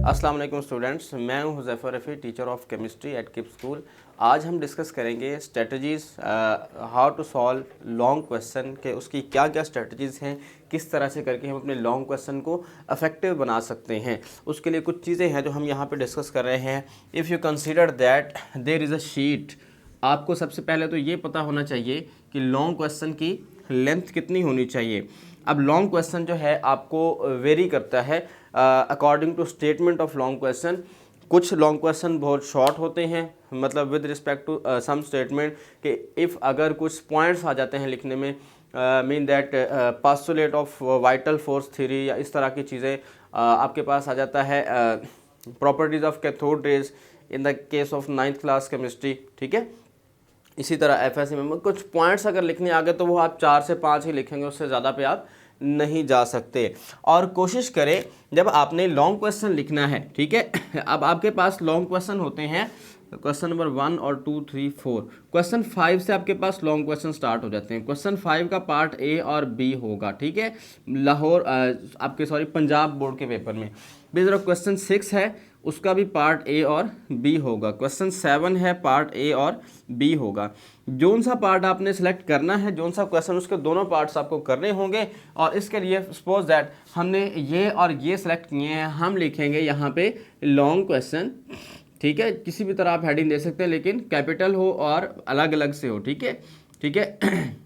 अस्सलाम वालेकुम स्टूडेंट्स, मैं हूं Huzaifa Rafi, teacher of chemistry at Kip school. आज हम डिस्कस करेंगे strategies, how to solve long question के उसकी क्या क्या स्ट्रेटजीज़ हैं, किस तरह से करके हम अपने लॉन्ग क्वेश्चन को इफेक्टिव बना सकते हैं। उसके लिए कुछ चीज़ें हैं जो हम यहाँ पे डिस्कस कर रहे हैं। If you consider that there is a sheet, आपको सबसे पहले तो ये पता होना चाहिए कि लॉन्ग क्वेश्चन की लेंथ कितनी होनी चाहिए। अब लॉन्ग क्वेश्चन जो है आपको वेरी करता है according to statement of long question. कुछ लॉन्ग क्वेश्चन बहुत शॉर्ट होते हैं, मतलब with respect to some statement कि इफ़ अगर कुछ पॉइंट्स आ जाते हैं लिखने में, mean that postulate of vital force theory या इस तरह की चीज़ें आपके पास आ जाता है। Properties of cathode rays in the case of 9th class chemistry, ठीक है। इसी तरह एफएससी में कुछ पॉइंट्स अगर लिखने आ गए तो वो आप 4 से 5 ही लिखेंगे, उससे ज़्यादा पे आप नहीं जा सकते। और कोशिश करें जब आपने लॉन्ग क्वेश्चन लिखना है, ठीक है। अब आपके पास लॉन्ग क्वेश्चन होते हैं, क्वेश्चन नंबर 1 और 2, 3, 4। क्वेश्चन 5 से आपके पास लॉन्ग क्वेश्चन स्टार्ट हो जाते हैं। क्वेश्चन 5 का पार्ट ए और बी होगा, ठीक है, लाहौर आपके पंजाब बोर्ड के पेपर में। बेस क्वेश्चन 6 है, उसका भी पार्ट ए और बी होगा। क्वेश्चन 7 है, पार्ट ए और बी होगा। जोन सा पार्ट आपने सेलेक्ट करना है, जोन सा क्वेश्चन, उसके दोनों पार्ट्स आपको करने होंगे। और इसके लिए सपोज दैट हमने ये और ये सेलेक्ट किए हैं, हम लिखेंगे यहाँ पे लॉन्ग क्वेश्चन, ठीक है। किसी भी तरह आप हेडिंग दे सकते हैं, लेकिन कैपिटल हो और अलग अलग से हो, ठीक है, ठीक है।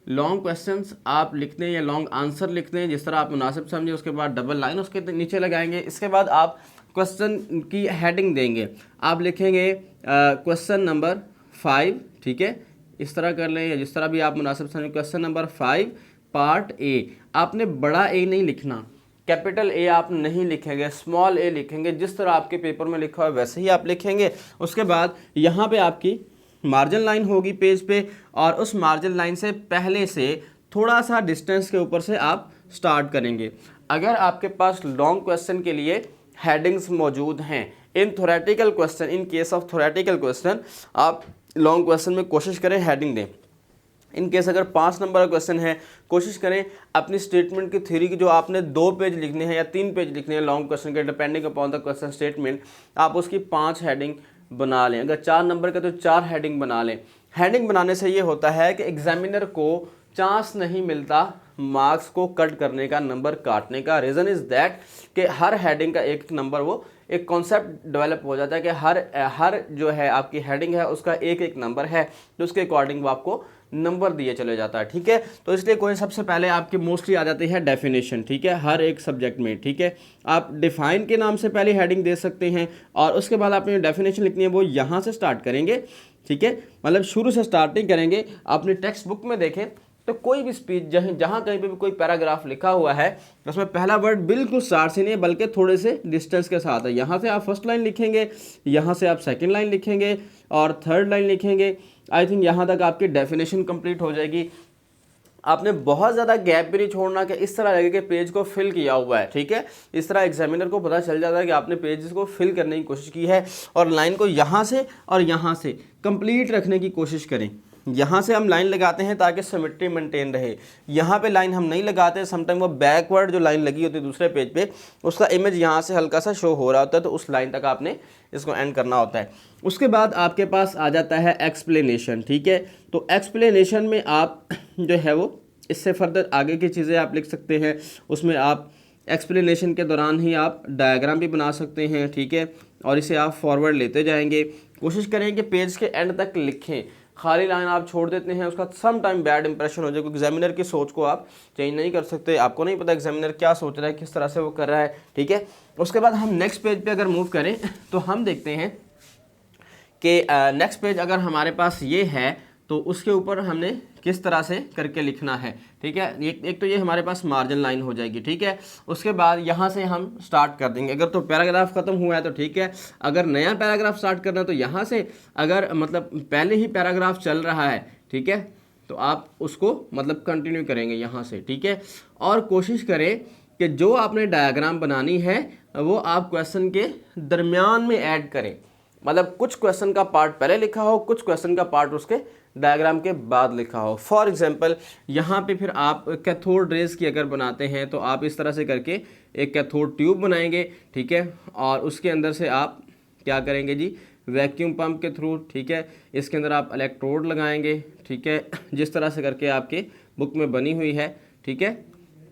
लॉन्ग क्वेश्चंस आप लिखते हैं या लॉन्ग आंसर लिखते हैं, जिस तरह आप मुनासिब समझे। उसके बाद डबल लाइन उसके नीचे लगाएंगे। इसके बाद आप क्वेश्चन की हेडिंग देंगे, आप लिखेंगे क्वेश्चन नंबर 5, ठीक है, इस तरह कर लें या जिस तरह भी आप मुनासिब समझें। Question number 5 part A. आपने बड़ा ए नहीं लिखना, कैपिटल ए आप नहीं लिखेंगे, स्मॉल ए लिखेंगे। जिस तरह आपके पेपर में लिखा है वैसे ही आप लिखेंगे। उसके बाद यहाँ पे आपकी मार्जिन लाइन होगी पेज पे, और उस मार्जिन लाइन से पहले से थोड़ा सा डिस्टेंस के ऊपर से आप स्टार्ट करेंगे। अगर आपके पास लॉन्ग क्वेश्चन के लिए हेडिंग्स मौजूद हैं, इन theoretical question, in case of theoretical question आप लॉन्ग क्वेश्चन में कोशिश करें हेडिंग दें। इन केस अगर 5 नंबर का क्वेश्चन है, कोशिश करें अपनी स्टेटमेंट की थ्योरी की जो आपने 2 पेज लिखने हैं या 3 पेज लिखने हैं लॉन्ग क्वेश्चन के, depending upon the question statement, आप उसकी 5 हेडिंग बना लें। अगर 4 नंबर का तो 4 हेडिंग बना लें। हेडिंग बनाने से ये होता है कि एग्जामिनर को चांस नहीं मिलता मार्क्स को कट करने का, नंबर काटने का। रीज़न इज़ दैट कि हर हेडिंग का एक नंबर, वो एक कॉन्सेप्ट डेवलप हो जाता है कि हर जो है आपकी हेडिंग है उसका एक एक नंबर है, तो उसके अकॉर्डिंग वो आपको नंबर दिए चले जाता है, ठीक है। तो इसलिए कोई सबसे पहले आपकी मोस्टली आ जाती है डेफिनेशन, ठीक है, हर एक सब्जेक्ट में, ठीक है। आप डिफाइन के नाम से पहले हेडिंग दे सकते हैं, और उसके बाद आपने डेफिनेशन लिखनी है वो यहाँ से स्टार्ट करेंगे, ठीक है, मतलब शुरू से स्टार्टिंग करेंगे। अपनी टेक्स्ट बुक में देखें तो कोई भी स्पीच जहाँ कहीं पे भी कोई पैराग्राफ लिखा हुआ है, उसमें पहला वर्ड बिल्कुल स्टार्ट से नहीं है, बल्कि थोड़े से डिस्टेंस के साथ है। यहाँ से आप फर्स्ट लाइन लिखेंगे, यहाँ से आप सेकंड लाइन लिखेंगे और थर्ड लाइन लिखेंगे। आई थिंक यहाँ तक आपकी डेफिनेशन कंप्लीट हो जाएगी। आपने बहुत ज़्यादा गैप भी नहीं छोड़ना कि इस तरह लगे कि पेज को फिल किया हुआ है, ठीक है। इस तरह एग्जामिनर को पता चल जाता है कि आपने पेजेस को फिल करने की कोशिश की है, और लाइन को यहाँ से और यहाँ से कंप्लीट रखने की कोशिश करें। यहाँ से हम लाइन लगाते हैं ताकि सिमेट्री मेंटेन रहे। यहाँ पे लाइन हम नहीं लगाते, समटाइम वो बैकवर्ड जो लाइन लगी होती है दूसरे पेज पे, उसका इमेज यहाँ से हल्का सा शो हो रहा होता है, तो उस लाइन तक आपने इसको एंड करना होता है। उसके बाद आपके पास आ जाता है एक्सप्लेनेशन, ठीक है। तो एक्सप्लेनेशन में आप जो है वो इससे फर्दर आगे की चीज़ें आप लिख सकते हैं। उसमें आप एक्सप्लेनेशन के दौरान ही आप डायग्राम भी बना सकते हैं, ठीक है, और इसे आप फॉरवर्ड लेते जाएंगे। कोशिश करें कि पेज के एंड तक लिखें। खाली लाइन आप छोड़ देते हैं, उसका सम टाइम बैड इंप्रेशन हो जाए, क्योंकि एग्जामिनर की सोच को आप चेंज नहीं कर सकते। आपको नहीं पता एग्जामिनर क्या सोच रहा है, किस तरह से वो कर रहा है, ठीक है। उसके बाद हम नेक्स्ट पेज पे अगर मूव करें तो हम देखते हैं कि नेक्स्ट पेज अगर हमारे पास ये है तो उसके ऊपर हमने किस तरह से करके लिखना है, ठीक है। एक तो ये हमारे पास मार्जिन लाइन हो जाएगी, ठीक है। उसके बाद यहाँ से हम स्टार्ट कर देंगे। अगर तो पैराग्राफ ख़त्म हुआ है तो ठीक है, अगर नया पैराग्राफ स्टार्ट करना है तो यहाँ से, अगर मतलब पहले ही पैराग्राफ चल रहा है, ठीक है, तो आप उसको मतलब कंटिन्यू करेंगे यहाँ से, ठीक है। और कोशिश करें कि जो आपने डायग्राम बनानी है वो आप क्वेश्चन के दरमियान में ऐड करें। मतलब कुछ क्वेश्चन का पार्ट पहले लिखा हो, कुछ क्वेश्चन का पार्ट उसके डायग्राम के बाद लिखा हो। फॉर एग्जांपल यहाँ पे फिर आप कैथोड रेज की अगर बनाते हैं तो आप इस तरह से करके एक कैथोड ट्यूब बनाएंगे, ठीक है, और उसके अंदर से आप क्या करेंगे जी, वैक्यूम पंप के थ्रू, ठीक है, इसके अंदर आप इलेक्ट्रोड लगाएंगे, ठीक है, जिस तरह से करके आपके बुक में बनी हुई है, ठीक है।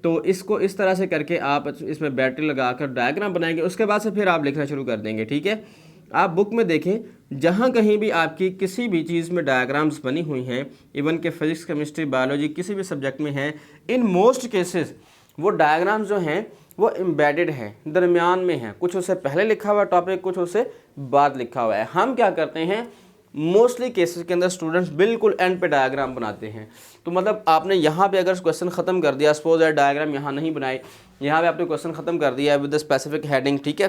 तो इसको इस तरह से करके आप इसमें बैटरी लगाकर डायग्राम बनाएंगे, उसके बाद से फिर आप लिखना शुरू कर देंगे, ठीक है। आप बुक में देखें, जहाँ कहीं भी आपकी किसी भी चीज़ में डायग्राम्स बनी हुई हैं, इवन के फिजिक्स, केमिस्ट्री, बायोलॉजी किसी भी सब्जेक्ट में हैं, इन मोस्ट केसेस वो डायग्राम्स जो हैं वो एम्बेडेड हैं, दरमियान में हैं, कुछ उससे पहले लिखा हुआ टॉपिक, कुछ उससे बाद लिखा हुआ है। हम क्या करते हैं, मोस्टली केसेस के अंदर स्टूडेंट्स बिल्कुल एंड पे डायग्राम बनाते हैं। तो मतलब आपने यहाँ पे अगर क्वेश्चन ख़त्म कर दिया, सपोज है डायग्राम यहाँ नहीं बनाए, यहाँ पे आपने क्वेश्चन ख़त्म कर दिया है विद द स्पेसिफिक हेडिंग, ठीक है,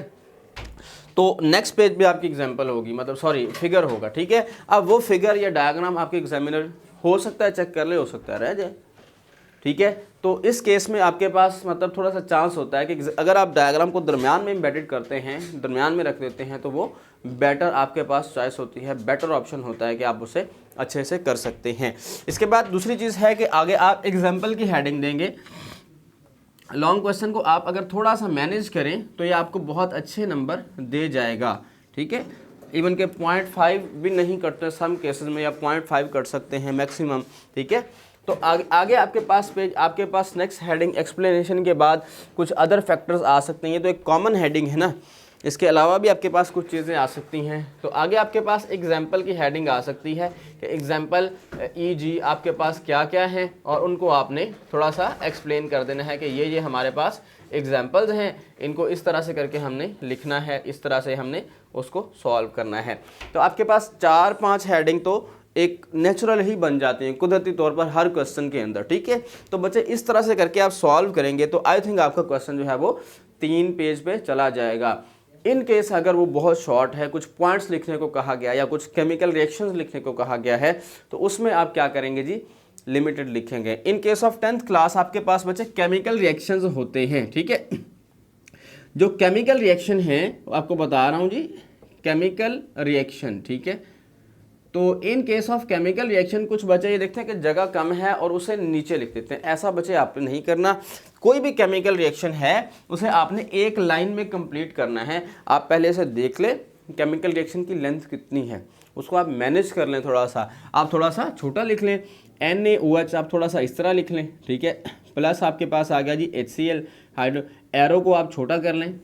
तो नेक्स्ट पेज पे आपकी एग्जांपल होगी, मतलब सॉरी फिगर होगा, ठीक है। अब वो फिगर या डायग्राम आपके एग्जामिनर हो सकता है चेक कर ले, हो सकता है रह जाए, ठीक है। तो इस केस में आपके पास मतलब थोड़ा सा चांस होता है कि अगर आप डायग्राम को दरमियान में एम्बेडेड करते हैं, दरमियान में रख देते हैं, तो वो बेटर आपके पास चॉइस होती है, बेटर ऑप्शन होता है कि आप उसे अच्छे से कर सकते हैं। इसके बाद दूसरी चीज़ है कि आगे आप एग्जाम्पल की हेडिंग देंगे। लॉन्ग क्वेश्चन को आप अगर थोड़ा सा मैनेज करें तो ये आपको बहुत अच्छे नंबर दे जाएगा, ठीक है। इवन के 0.5 भी नहीं कटते सम केसेस में, या 0.5 कट सकते हैं मैक्सिमम, ठीक है। तो आगे आपके पास पेज, आपके पास नेक्स्ट हेडिंग एक्सप्लेनेशन के बाद कुछ अदर फैक्टर्स आ सकते हैं। ये तो एक कॉमन हेडिंग है ना, इसके अलावा भी आपके पास कुछ चीज़ें आ सकती हैं। तो आगे आपके पास एग्जाम्पल की हेडिंग आ सकती है कि एग्जाम्पल ई.जी. आपके पास क्या क्या हैं, और उनको आपने थोड़ा सा एक्सप्लेन कर देना है कि ये हमारे पास एग्जाम्पल्स हैं, इनको इस तरह से करके हमने लिखना है, इस तरह से हमने उसको सॉल्व करना है। तो आपके पास 4-5 हेडिंग तो एक नेचुरल ही बन जाते हैं कुदरती तौर पर हर क्वेश्चन के अंदर, ठीक है। तो बच्चे इस तरह से करके आप सॉल्व करेंगे तो आई थिंक आपका क्वेश्चन जो है वो 3 पेज पे चला जाएगा। इन केस अगर वो बहुत शॉर्ट है, कुछ पॉइंट्स लिखने को कहा गया या कुछ केमिकल रिएक्शंस लिखने को कहा गया है, तो उसमें आप क्या करेंगे जी, लिमिटेड लिखेंगे। इन केस ऑफ 10th क्लास आपके पास बच्चे केमिकल रिएक्शंस होते हैं, ठीक है। जो केमिकल रिएक्शन है आपको बता रहा हूँ जी, केमिकल रिएक्शन, ठीक है। तो इन केस ऑफ केमिकल रिएक्शन कुछ बच्चे ये देखते हैं कि जगह कम है और उसे नीचे लिख देते हैं, ऐसा बच्चे आपने नहीं करना। कोई भी केमिकल रिएक्शन है उसे आपने एक लाइन में कंप्लीट करना है। आप पहले से देख ले केमिकल रिएक्शन की लेंथ कितनी है, उसको आप मैनेज कर लें, थोड़ा सा आप थोड़ा सा छोटा लिख लें, NaOH आप थोड़ा सा इस तरह लिख लें, ठीक है। प्लस आपके पास आ गया जी HCl हाइड्रो, एरो को आप छोटा कर लें,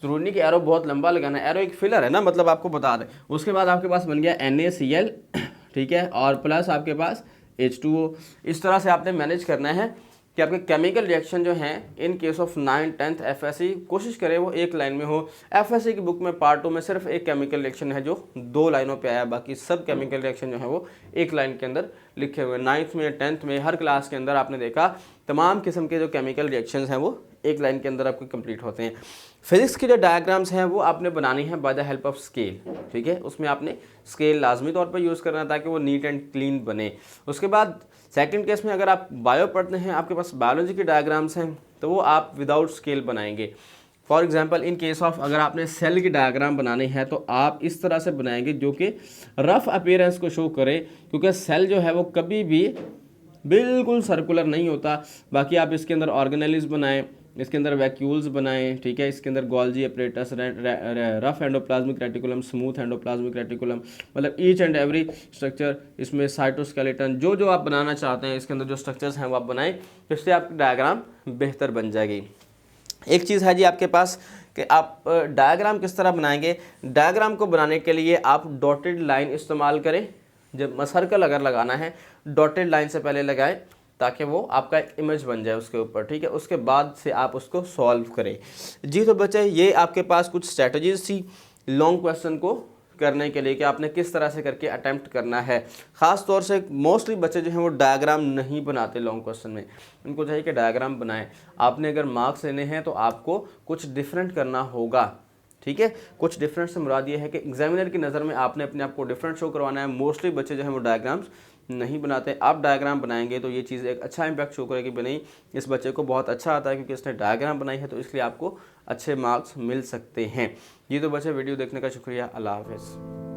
जरूरी नहीं कि एरो बहुत लंबा लगाना, एरो एक फिलर है ना, मतलब आपको बता दें। उसके बाद आपके पास बन गया NaCl, ठीक है, और प्लस आपके पास H2O। इस तरह से आपने मैनेज करना है कि आपके केमिकल रिएक्शन जो हैं इन case of 9th 10th FSC कोशिश करें वो एक लाइन में हो। FSC की बुक में पार्ट 2 में सिर्फ एक केमिकल रिएक्शन है जो 2 लाइनों पे आया, बाकी सब केमिकल रिएक्शन जो है वो एक लाइन के अंदर लिखे हुए। 9th में 10th में हर क्लास के अंदर आपने देखा तमाम किस्म के जो केमिकल रिएक्शंस हैं वो एक लाइन के अंदर आपके कंप्लीट होते हैं। फिजिक्स की जो डायग्राम्स हैं वो आपने बनानी है by the help of scale, ठीक है। उसमें आपने स्केल लाजमी तौर पर यूज़ करना ताकि वो नीट एंड क्लीन बने। उसके बाद सेकंड केस में अगर आप बायो पढ़ते हैं, आपके पास बायोलॉजी की डायग्राम्स हैं, तो वो आप विदाउट स्केल बनाएंगे। For example in case of अगर आपने सेल की डायग्राम बनानी है तो आप इस तरह से बनाएंगे जो कि रफ अपीयरेंस को शो करे, क्योंकि सेल जो है वो कभी भी बिल्कुल सर्कुलर नहीं होता। बाकी आप इसके अंदर ऑर्गेनेल्स बनाएं, इसके अंदर वैक्यूल्स बनाएं, ठीक है, इसके अंदर Golgi apparatus, rough endoplasmic reticulum, smooth endoplasmic reticulum, मतलब ईच एंड एवरी स्ट्रक्चर, इसमें साइटोस्केलेटन, जो जो आप बनाना चाहते हैं इसके अंदर जो स्ट्रक्चर्स हैं वो आप बनाएं, तो इससे आपकी डायग्राम बेहतर बन जाएगी। एक चीज़ है जी आपके पास कि आप डायग्राम किस तरह बनाएंगे। डायग्राम को बनाने के लिए आप डॉटेड लाइन इस्तेमाल करें। जब सर्कल अगर लगाना है डॉटेड लाइन से पहले लगाएं ताकि वो आपका एक इमेज बन जाए उसके ऊपर, ठीक है। उसके बाद से आप उसको सॉल्व करें जी। तो बच्चे ये आपके पास कुछ स्ट्रैटेजीज थी लॉन्ग क्वेश्चन को करने के लिए कि आपने किस तरह से करके अटैम्प्ट करना है। ख़ास तौर से मोस्टली बच्चे जो हैं वो डायग्राम नहीं बनाते लॉन्ग क्वेश्चन में, उनको चाहिए कि डायग्राम बनाएं। आपने अगर मार्क्स लेने हैं तो आपको कुछ डिफरेंट करना होगा, ठीक है। कुछ डिफरेंट से मुराद ये है कि एग्जामिनर की नज़र में आपने अपने आप को डिफरेंट शो करवाना है। मोस्टली बच्चे जो हैं वो डायग्राम्स नहीं बनाते, आप डायग्राम बनाएंगे तो ये चीज़ एक अच्छा इम्पैक्ट शो करेगी कि नहीं इस बच्चे को बहुत अच्छा आता है क्योंकि इसने डायग्राम बनाई है, तो इसलिए आपको अच्छे मार्क्स मिल सकते हैं। ये तो बच्चे वीडियो देखने का शुक्रिया। अल्लाह हाफ़िज़।